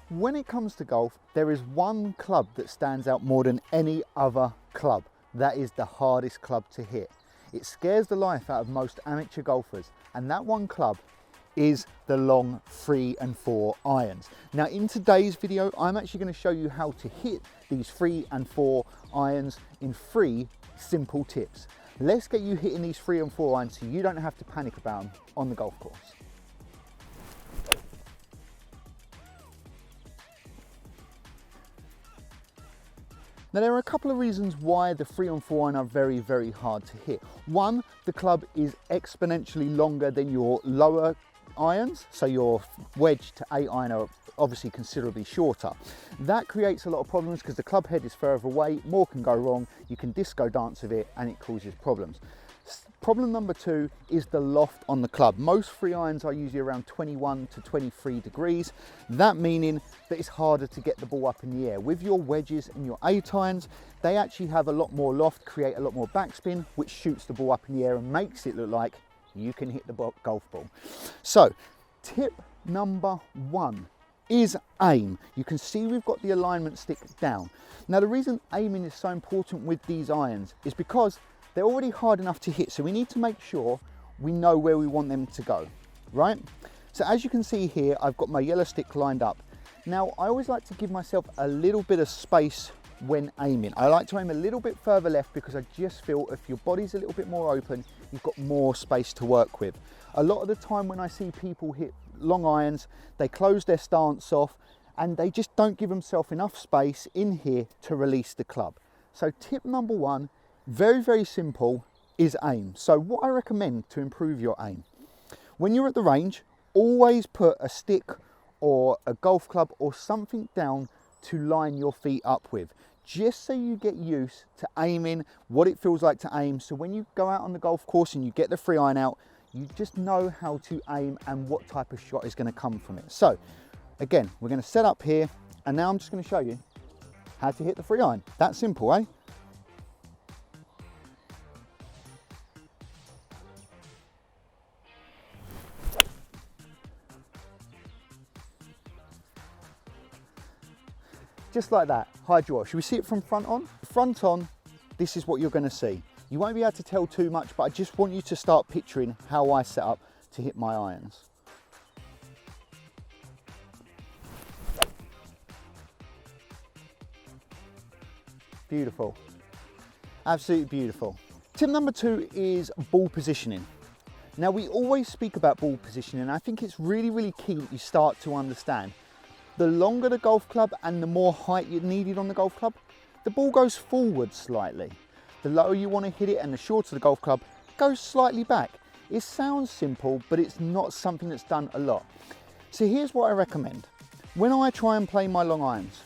When it comes to golf, there is one club that stands out more than any other club. That is the hardest club to hit. It scares the life out of most amateur golfers, and that one club is the long 3 and 4 irons. Now in today's video, I'm actually going to show you how to hit these 3 and 4 irons in 3 simple tips. Let's get you hitting these 3 and 4 irons so you don't have to panic about them on the golf course. Now there are a couple of reasons why the 3 and 4 iron are very, very hard to hit. One, the club is exponentially longer than your lower irons, so your wedge to 8 iron are obviously considerably shorter. That creates a lot of problems because the club head is further away, more can go wrong, you can disco dance with it and it causes problems. Problem number 2 is the loft on the club. Most 3 irons are usually around 21 to 23 degrees, that meaning that it's harder to get the ball up in the air. With your wedges and your 8 irons, they actually have a lot more loft, create a lot more backspin, which shoots the ball up in the air and makes it look like you can hit the golf ball. So, tip number 1 is aim. You can see we've got the alignment stick down. Now the reason aiming is so important with these irons is because they're already hard enough to hit, so we need to make sure we know where we want them to go, right? So as you can see here, I've got my yellow stick lined up. Now I always like to give myself a little bit of space when aiming. I like to aim a little bit further left because I just feel if your body's a little bit more open, you've got more space to work with. A lot of the time when I see people hit long irons, they close their stance off and they just don't give themselves enough space in here to release the club. So tip number 1, very, very simple, is aim. So what I recommend to improve your aim, when you're at the range, always put a stick or a golf club or something down to line your feet up with, just so you get used to aiming, what it feels like to aim. So when you go out on the golf course and you get the 3 iron out, you just know how to aim and what type of shot is going to come from it. So again, we're going to set up here and now I'm just going to show you how to hit the 3 iron. That simple, eh? Just like that, high draw. Should we see it from front on? Front on, this is what you're going to see. You won't be able to tell too much, but I just want you to start picturing how I set up to hit my irons. Beautiful, absolutely beautiful. Tip number 2 is ball positioning. Now we always speak about ball positioning, and I think it's really, really key that you start to understand. The longer the golf club and the more height you needed on the golf club, the ball goes forward slightly. The lower you want to hit it and the shorter the golf club goes slightly back. It sounds simple, but it's not something that's done a lot. So here's what I recommend. When I try and play my long irons,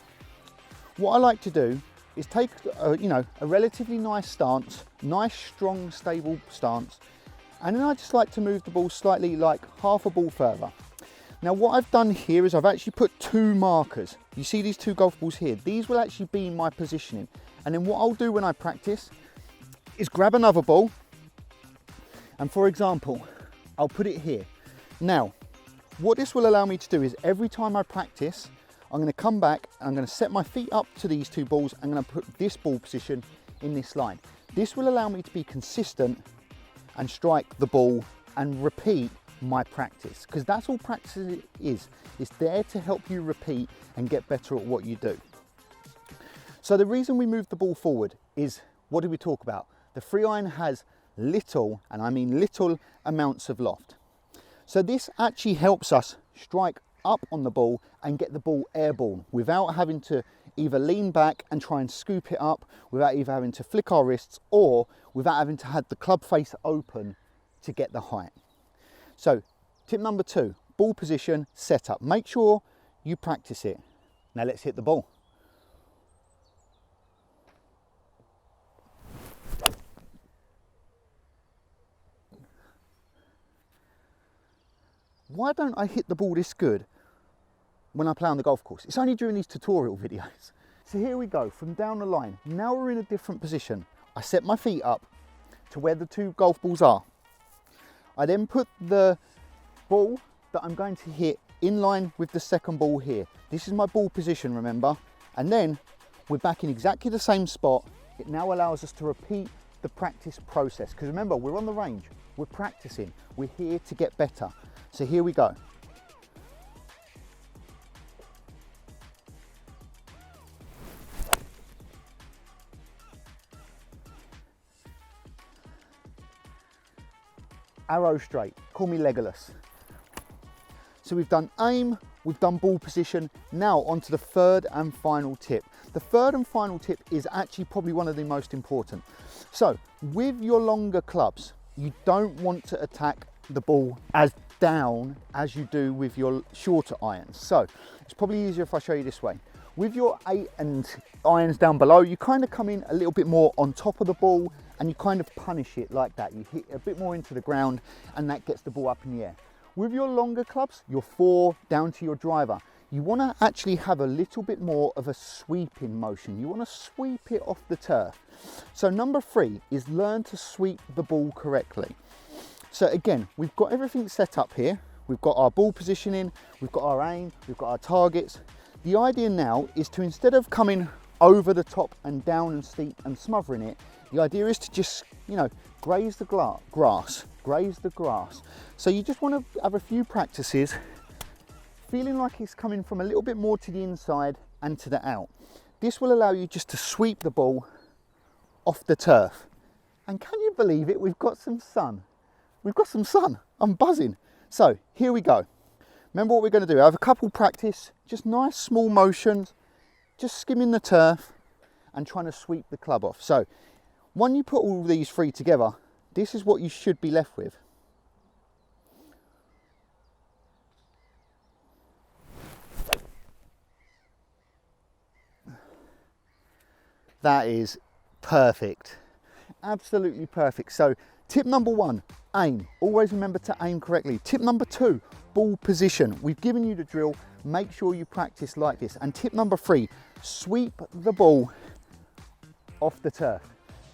what I like to do is take a relatively nice stance, nice, strong, stable stance, and then I just like to move the ball slightly, like half a ball further. Now what I've done here is I've actually put 2 markers. You see these 2 golf balls here? These will actually be my positioning. And then what I'll do when I practice is grab another ball. And for example, I'll put it here. Now, what this will allow me to do is every time I practice, I'm going to come back and I'm going to set my feet up to these 2 balls. I'm going to put this ball position in this line. This will allow me to be consistent and strike the ball and repeat my practice, because that's all practice is. It's there to help you repeat and get better at what you do. So the reason we move the ball forward is, what did we talk about? The 3 iron has little, and I mean little, amounts of loft. So this actually helps us strike up on the ball and get the ball airborne without having to either lean back and try and scoop it up, without either having to flick our wrists or without having to have the club face open to get the height. So tip number 2, ball position setup. Make sure you practice it. Now let's hit the ball. Why don't I hit the ball this good when I play on the golf course? It's only during these tutorial videos. So here we go, from down the line. Now we're in a different position. I set my feet up to where the 2 golf balls are. I then put the ball that I'm going to hit in line with the second ball here. This is my ball position, remember? And then we're back in exactly the same spot. It now allows us to repeat the practice process. Because remember, we're on the range, we're practicing, we're here to get better. So here we go. Arrow straight, call me Legolas. So we've done aim, we've done ball position, now onto the third and final tip. The third and final tip is actually probably one of the most important. So with your longer clubs, you don't want to attack the ball as down as you do with your shorter irons. So it's probably easier if I show you this way. With your 8 and irons down below, you kind of come in a little bit more on top of the ball and you kind of punish it like that. You hit a bit more into the ground and that gets the ball up in the air. With your longer clubs, your 4 down to your driver, you want to actually have a little bit more of a sweeping motion. You want to sweep it off the turf. So number 3 is learn to sweep the ball correctly. So again, we've got everything set up here. We've got our ball positioning, we've got our aim, we've got our targets. The idea now is to, instead of coming over the top and down and steep and smothering it, the idea is to just, you know, graze the grass, graze the grass. So you just want to have a few practices, feeling like it's coming from a little bit more to the inside and to the out. This will allow you just to sweep the ball off the turf. And can you believe it? We've got some sun. We've got some sun. I'm buzzing. So here we go. Remember what we're going to do. I have a couple practice, just nice small motions, just skimming the turf and trying to sweep the club off. So when you put all these 3 together, this is what you should be left with. That is perfect. Absolutely perfect. So tip number 1, aim. Always remember to aim correctly. Tip number 2, ball position. We've given you the drill. Make sure you practice like this. And tip number 3, sweep the ball off the turf.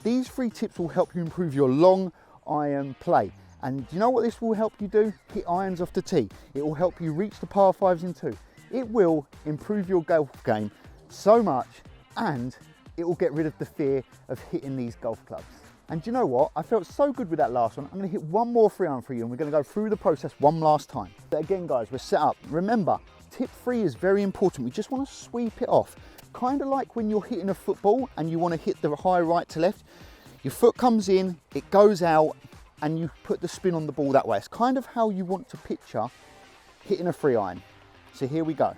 These 3 tips will help you improve your long iron play. And you know what this will help you do? Hit irons off the tee. It will help you reach the par 5s in 2. It will improve your golf game so much, and it will get rid of the fear of hitting these golf clubs. And do you know what? I felt so good with that last one. I'm going to hit one more 3-iron for you and we're going to go through the process one last time. But again, guys, we're set up. Remember, tip 3 is very important. We just want to sweep it off. Kind of like when you're hitting a football and you want to hit the high right to left. Your foot comes in, it goes out, and you put the spin on the ball that way. It's kind of how you want to picture hitting a 3-iron. So here we go.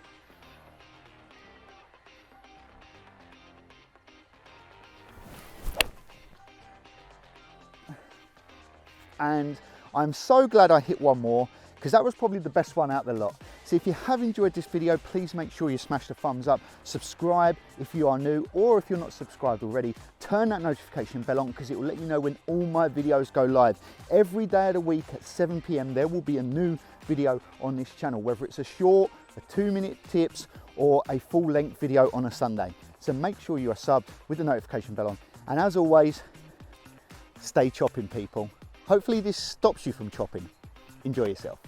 And I'm so glad I hit one more, because that was probably the best one out of the lot. So if you have enjoyed this video, please make sure you smash the thumbs up, subscribe if you are new, or if you're not subscribed already, turn that notification bell on, because it will let you know when all my videos go live. Every day of the week at 7 PM, there will be a new video on this channel, whether it's a short, a 2-minute tips, or a full-length video on a Sunday. So make sure you are subbed with the notification bell on. And as always, stay chopping, people. Hopefully this stops you from chopping. Enjoy yourself.